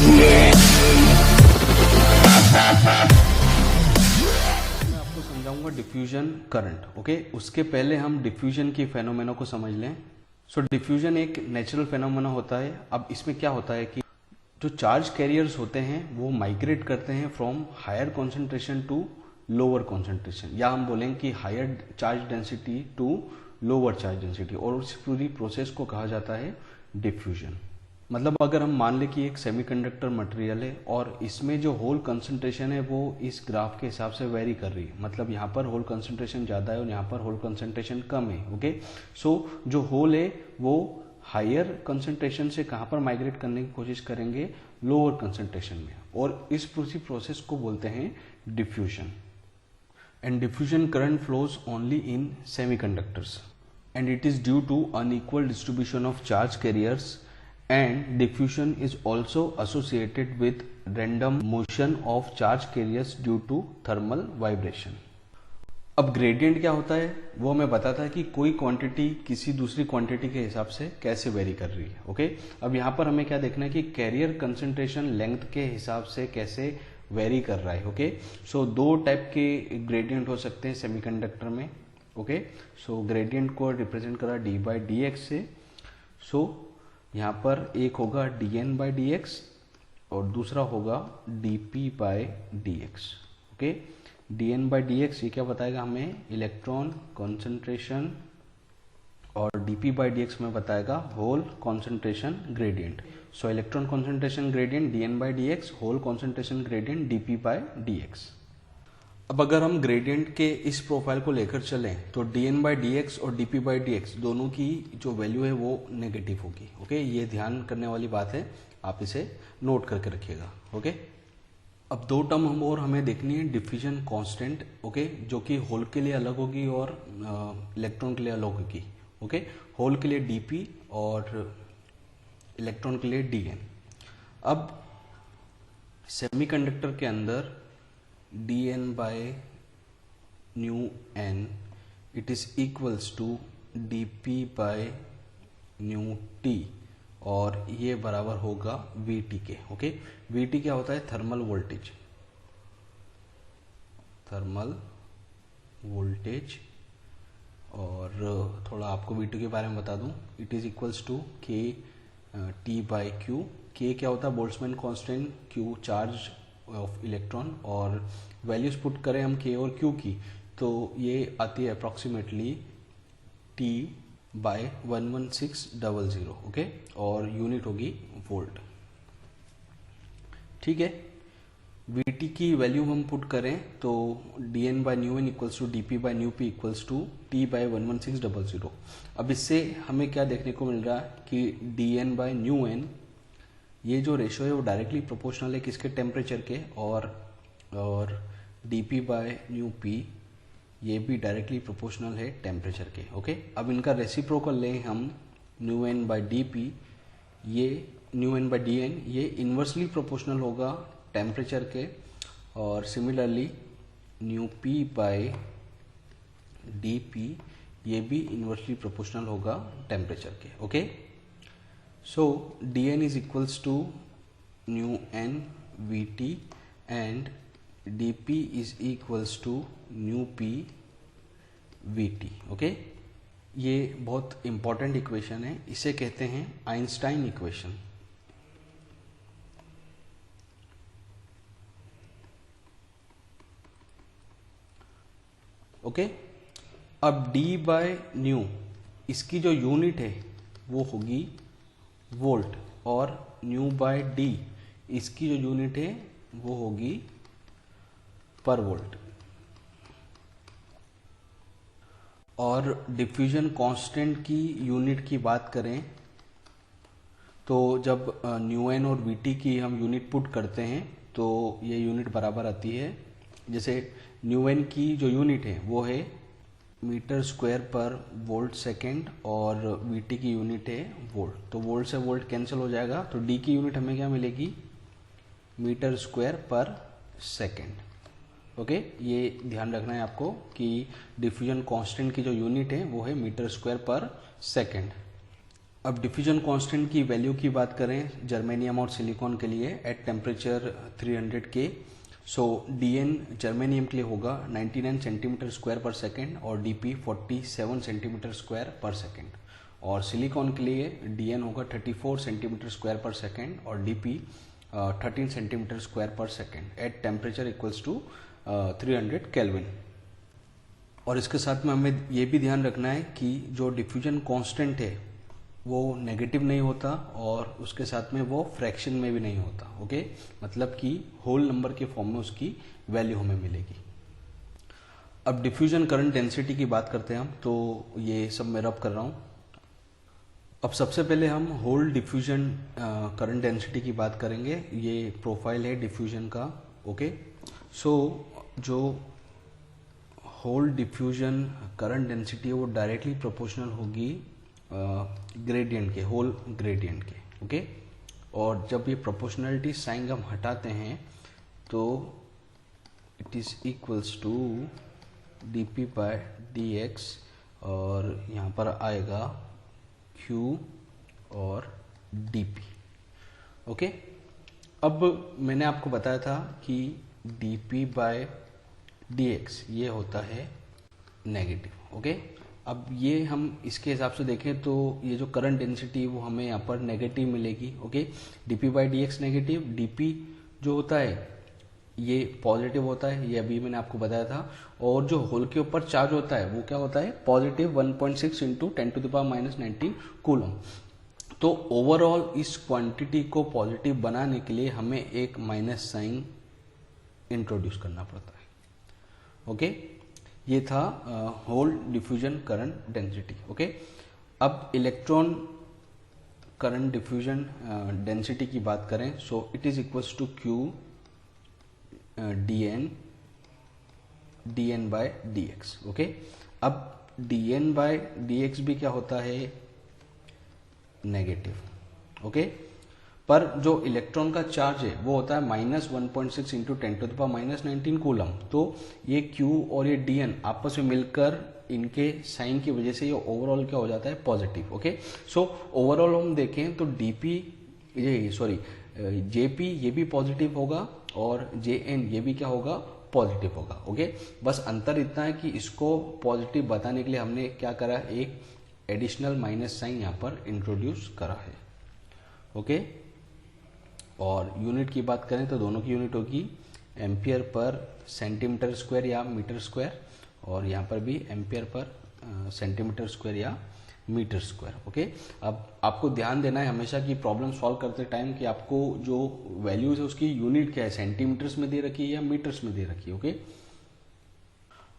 मैं आपको समझाऊंगा डिफ्यूजन करंट। ओके, उसके पहले हम डिफ्यूजन की फेनोमेना को समझ लें। सो डिफ्यूजन एक नेचुरल फेनोमेना होता है। अब इसमें क्या होता है कि जो चार्ज कैरियर्स होते हैं वो माइग्रेट करते हैं from higher concentration to lower concentration, या हम बोलें कि higher charge density to lower charge density, और उस पूरी प्रोसेस को कहा जाता है डिफ्यूजन। मतलब अगर हम मान लें कि एक सेमीकंडक्टर मटेरियल है और इसमें जो होल कंसंट्रेशन है वो इस ग्राफ के हिसाब से वेरी कर रही है, मतलब यहाँ पर होल कंसंट्रेशन ज़्यादा है और यहाँ पर होल कंसंट्रेशन कम है। ओके, सो जो होल है वो हायर कंसंट्रेशन से कहाँ पर माइग्रेट करने की कोशिश करेंगे, लोअर कंसंट्रेशन में, और इस पूरी प्रोसेस को बोलते हैं diffusion. And diffusion current flows only in semiconductors and it is due to unequal distribution of charge carriers, and diffusion is also associated with random motion of charge carriers due to thermal vibration। अब gradient क्या होता है वो हमें बताता है कि कोई क्वांटिटी किसी दूसरी क्वांटिटी के हिसाब से कैसे वेरी कर रही है। ओके, अब यहाँ पर हमें क्या देखना है कि कैरियर कंसंट्रेशन लेंथ के हिसाब से कैसे वेरी कर रहा है। ओके, सो दो टाइप के ग्रेडियंट हो सकते हैं सेमीकंडक्टर में। ओके, सो ग्रेडियंट को रिप्रेजेंट करा डी बाई डी एक्स से। सो यहाँ पर एक होगा dn बाई डी एक्स और दूसरा होगा dp by d x. Okay, dn by d x ये क्या बताएगा हमें, इलेक्ट्रॉन कॉन्सेंट्रेशन, और dp बाई डी एक्स में बताएगा hole concentration gradient. So electron concentration gradient dn by d x, hole concentration gradient dp by d x. अब अगर हम ग्रेडियंट के इस प्रोफाइल को लेकर चलें तो dn बाई डी एक्स और dp बाई डी एक्स दोनों की जो वैल्यू है वो नेगेटिव होगी। ओके, ये ध्यान करने वाली बात है, आप इसे नोट करके रखिएगा। ओके, अब दो टर्म हम और हमें देखनी है, डिफ्यूजन कांस्टेंट, ओके, जो कि होल के लिए अलग होगी और इलेक्ट्रॉन के लिए अलग होगी। ओके, होल के लिए dp और इलेक्ट्रॉन के लिए dn। अब सेमीकंडक्टर के अंदर dn by mu n it is equals to dp by mu t, और ये बराबर होगा vt के। ओके, vt क्या होता है, थर्मल वोल्टेज, थर्मल वोल्टेज। और थोड़ा आपको v2 के बारे में बता दूं, it is equals to k t by q। k क्या होता है, Boltzmann constant, q charge of electron, और वैल्यूज पुट करें हम k और q की तो ये आती है अप्रॉक्सीमेटली t बाय 11600। ओके, और यूनिट होगी वोल्ट। ठीक है, vt की वैल्यू हम पुट करें तो dn by mu n equals to dp by mu p equals to t by 11600। अब इससे हमें क्या देखने को मिल रहा है कि dn बाय न्यू एन ये जो रेशो है वो डायरेक्टली प्रोपोर्शनल है किसके, टेम्परेचर के, और dp बाय न्यू p ये भी डायरेक्टली प्रोपोर्शनल है टेम्परेचर के। ओके, अब इनका रेसिप्रोकल लें हम, nu N by D P, ये nu N by D N ये इन्वर्सली प्रोपोर्शनल होगा टेम्परेचर के, और similarly nu P by D P ये भी इन्वर्सली प्रोपोर्शनल होगा टेम्परेचर के। Okay, so dn is equals to nu n vt and dp is equals to nu p vt। Okay, ये बहुत इंपॉर्टेंट इक्वेशन है, इसे कहते हैं आइंस्टाइन इक्वेशन। ओके, अब d बाय न्यू इसकी जो यूनिट है वो होगी वोल्ट, और न्यू बाय डी इसकी जो यूनिट है वो होगी पर वोल्ट। और डिफ्यूजन कांस्टेंट की यूनिट की बात करें तो जब न्यू एन और वीटी की हम यूनिट पुट करते हैं तो ये यूनिट बराबर आती है, जैसे न्यू एन की जो यूनिट है वो है मीटर स्क्वायर पर वोल्ट सेकेंड, और वीटी की यूनिट है वोल्ट, तो वोल्ट से वोल्ट कैंसिल हो जाएगा, तो डी की यूनिट हमें क्या मिलेगी, मीटर स्क्वायर पर सेकेंड। ओके, ये ध्यान रखना है आपको कि डिफ्यूजन कांस्टेंट की जो यूनिट है वो है मीटर स्क्वायर पर सेकेंड। अब डिफ्यूजन कांस्टेंट की वैल्यू की बात करें जर्मेनियम और सिलिकॉन के लिए एट टेम्परेचर 300 के। सो डीएन जर्मेनियम के लिए होगा 99 सेंटीमीटर स्क्वायर पर सेकेंड और डीपी 47 सेंटीमीटर स्क्वायर पर सेकेंड, और सिलिकॉन के लिए डीएन होगा 34 सेंटीमीटर स्क्वायर पर सेकेंड और डीपी 13 सेंटीमीटर स्क्वायर पर second at temperature equals to 300 kelvin. और इसके साथ में हमें ये भी ध्यान रखना है कि जो डिफ्यूजन कांस्टेंट है वो नेगेटिव नहीं होता और उसके साथ में वो फ्रैक्शन में भी नहीं होता। ओके, मतलब कि होल नंबर के फॉर्म में उसकी वैल्यू हमें मिलेगी। अब डिफ्यूजन करंट डेंसिटी की बात करते हैं हम, तो ये सब मैं रब कर रहा हूँ। अब सबसे पहले हम होल डिफ्यूजन करंट डेंसिटी की बात करेंगे। ये प्रोफाइल है डिफ्यूजन का। ओके, सो जो होल डिफ्यूजन करंट डेंसिटी है वो डायरेक्टली प्रोपोर्शनल होगी ग्रेडियंट के, होल ग्रेडियंट के। ओके, और जब ये प्रोपोर्शनलिटी साइन हम हटाते हैं तो it is equals to dp bye dx, और यहाँ पर आएगा q और dp। ओके, अब मैंने आपको बताया था कि dp बाय dx ये होता है नेगेटिव। ओके, अब ये हम इसके हिसाब से देखें तो ये जो करंट डेंसिटी वो हमें यहाँ पर नेगेटिव मिलेगी। Okay, dp by dx negative, dp जो होता है ये पॉजिटिव होता है, ये अभी मैंने आपको बताया था। और जो होल के ऊपर चार्ज होता है वो क्या होता है, पॉजिटिव 1.6 इंटू 10⁻⁻19 कूलम। तो ओवरऑल इस क्वांटिटी को पॉजिटिव बनाने के लिए हमें एक माइनस साइन इंट्रोड्यूस करना पड़ता है। ओके, ये था hole diffusion current density. Okay, अब इलेक्ट्रॉन करंट डिफ्यूजन डेंसिटी की बात करें, so it is equals to q dn bye dx। Okay, अब dn बाय dx भी क्या होता है, नेगेटिव। ओके, पर जो इलेक्ट्रॉन का चार्ज है वो होता है -1.6 इंटू 10⁻⁻19 कूलम। तो ये q और ये dn आपस में मिलकर इनके साइन की वजह से ये ओवरऑल क्या हो जाता है, पॉजिटिव। ओके, सो ओवरऑल हम देखें तो dp jp ये भी पॉजिटिव होगा और jn ये भी क्या होगा, पॉजिटिव होगा। ओके, बस अंतर इतना है कि इसको पॉजिटिव बताने के लिए हमने क्या करा, एक एडिशनल माइनस साइन यहाँ पर इंट्रोड्यूस करा है। ओके, और यूनिट की बात करें तो दोनों की यूनिट होगी एम्पियर पर सेंटीमीटर स्क्वायर या मीटर स्क्वायर, और यहाँ पर भी एम्पियर पर सेंटीमीटर स्क्वायर या मीटर स्क्वायर। ओके, अब आपको ध्यान देना है हमेशा कि प्रॉब्लम सॉल्व करते टाइम कि आपको जो वैल्यूज है उसकी यूनिट क्या है, सेंटीमीटर्स में दे रखी है या मीटर्स में दे रखी है। ओके,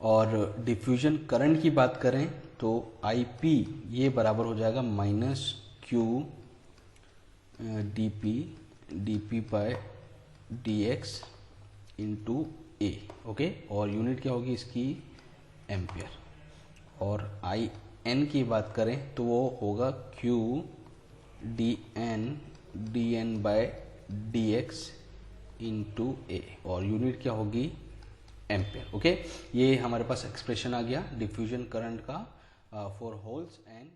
और डिफ्यूजन करंट की बात करें तो IP ये बराबर हो जाएगा -q dp bye dx into a। Okay, और यूनिट क्या होगी इसकी, एम्पियर। और IN की बात करें तो वो होगा q dn bye dx into a, और यूनिट क्या होगी, एम्पियर। ओके, ये हमारे पास एक्सप्रेशन आ गया डिफ्यूजन करंट का फॉर होल्स एंड